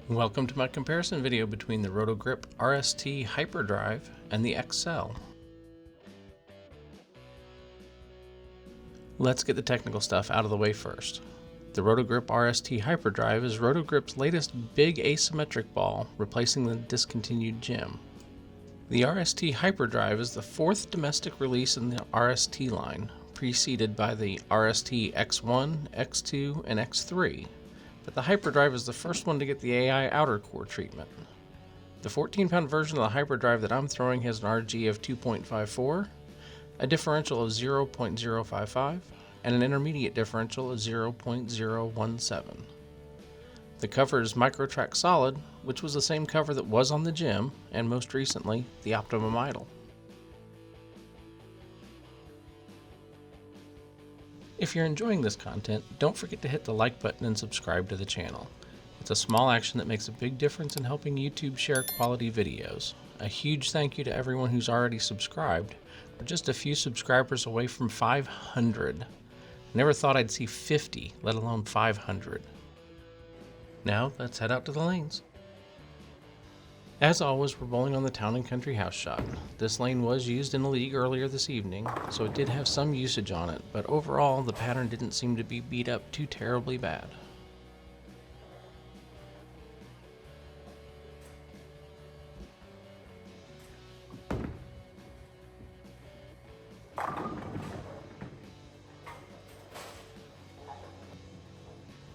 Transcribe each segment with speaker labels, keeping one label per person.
Speaker 1: Welcome to my comparison video between the Roto Grip RST HyperDrive and the XL. Let's get the technical stuff out of the way first. The Roto Grip RST HyperDrive is Roto Grip's latest big asymmetric ball, replacing the discontinued gem. The RST HyperDrive is the fourth domestic release in the RST line, preceded by the RST X1, X2, and X3. But the HyperDrive is the first one to get the AI outer core treatment. The 14-pound version of the HyperDrive that I'm throwing has an RG of 2.54, a differential of 0.055, and an intermediate differential of 0.017. The cover is MicroTrax solid, which was the same cover that was on the gem, and most recently, the Optimum Idol. If you're enjoying this content, don't forget to hit the like button and subscribe to the channel. It's a small action that makes a big difference in helping YouTube share quality videos. A huge thank you to everyone who's already subscribed. We're just a few subscribers away from 500. Never thought I'd see 50, let alone 500. Now, let's head out to the lanes. As always, we're bowling on the Town & Country house shot. This lane was used in a league earlier this evening, so it did have some usage on it, but overall the pattern didn't seem to be beat up too terribly bad.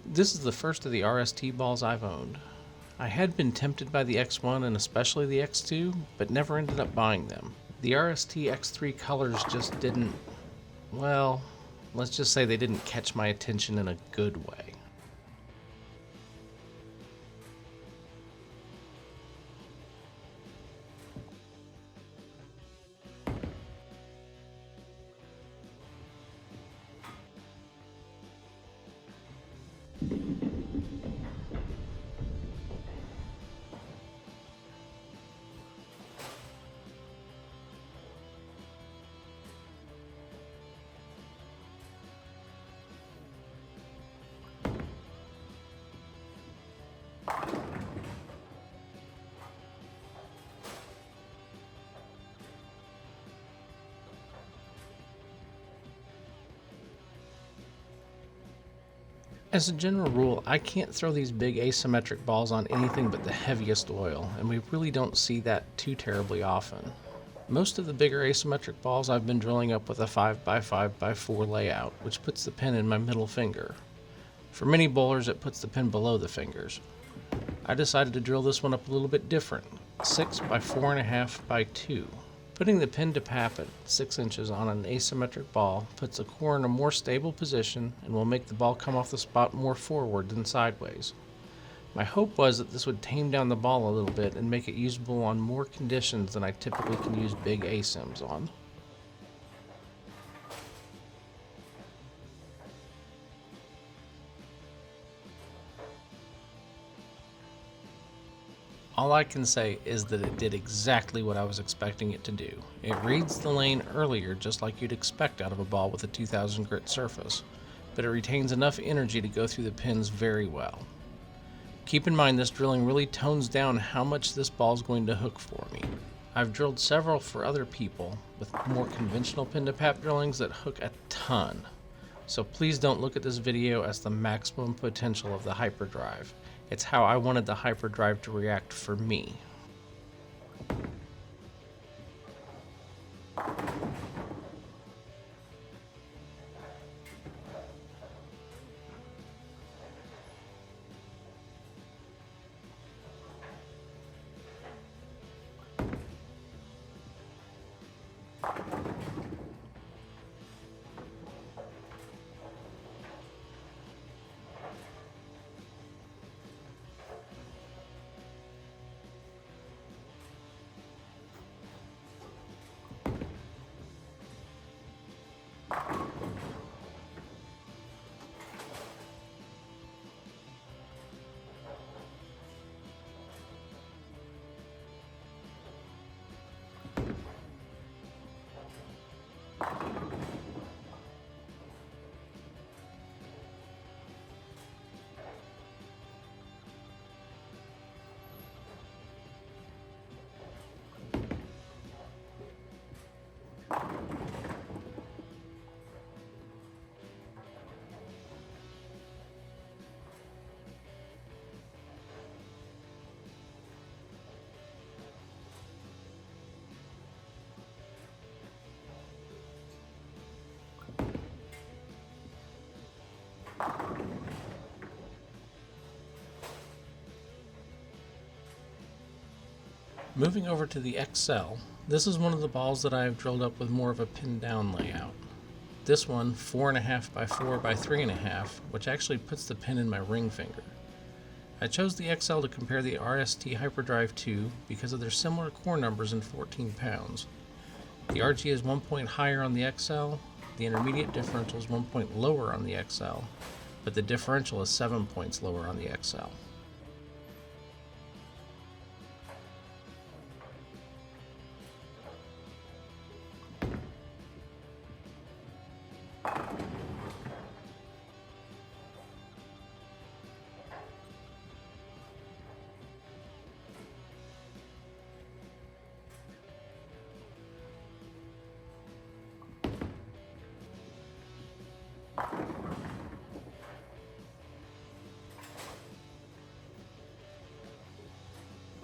Speaker 1: This is the first of the RST balls I've owned. I had been tempted by the X1 and especially the X2, but never ended up buying them. The RST X3 colors just didn't, well, let's just say they didn't catch my attention in a good way. As a general rule, I can't throw these big asymmetric balls on anything but the heaviest oil, and we really don't see that too terribly often. Most of the bigger asymmetric balls I've been drilling up with a 5x5x4 layout, which puts the pin in my middle finger. For many bowlers, it puts the pin below the fingers. I decided to drill this one up a little bit different, 6x4.5x2. Putting the pin to pap at 6 inches on an asymmetric ball puts the core in a more stable position and will make the ball come off the spot more forward than sideways. My hope was that this would tame down the ball a little bit and make it usable on more conditions than I typically can use big asyms on. All I can say is that it did exactly what I was expecting it to do. It reads the lane earlier just like you'd expect out of a ball with a 2000 grit surface, but it retains enough energy to go through the pins very well. Keep in mind this drilling really tones down how much this ball is going to hook for me. I've drilled several for other people with more conventional pin to pap drillings that hook a ton. So please don't look at this video as the maximum potential of the HyperDrive. It's how I wanted the HyperDrive to react for me. Moving over to the XL, this is one of the balls that I have drilled up with more of a pin down layout. This one, 4.5 by 4 by 3.5, which actually puts the pin in my ring finger. I chose the XL to compare the RST HyperDrive to because of their similar core numbers in 14 pounds. The RG is 1 point higher on the XL, the intermediate differential is 1 point lower on the XL, but the differential is 7 points lower on the XL.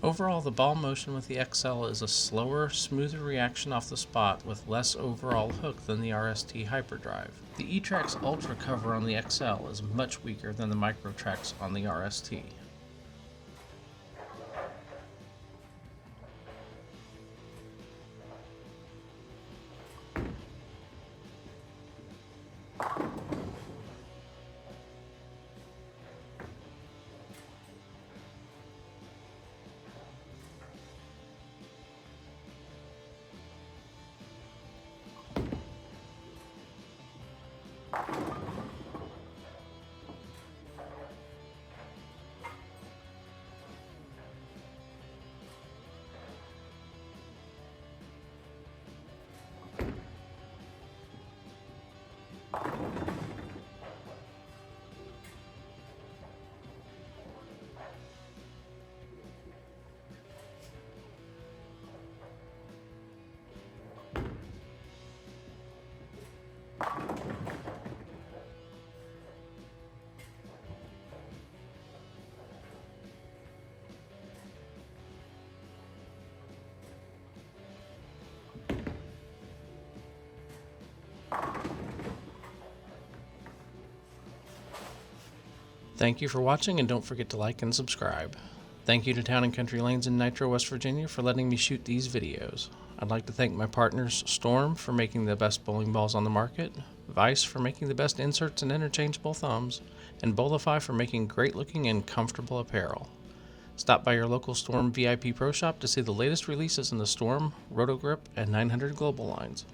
Speaker 1: Overall, the ball motion with the XL is a slower, smoother reaction off the spot with less overall hook than the RST HyperDrive. The eTrax Ultra cover on the XL is much weaker than the MicroTrax on the RST. Thank you for watching, and don't forget to like and subscribe. Thank you to Town & Country Lanes in Nitro, West Virginia for letting me shoot these videos. I'd like to thank my partners Storm for making the best bowling balls on the market, Vice for making the best inserts and interchangeable thumbs, and Bowlifi for making great looking and comfortable apparel. Stop by your local Storm VIP Pro Shop to see the latest releases in the Storm, Roto Grip, and 900 Global lines.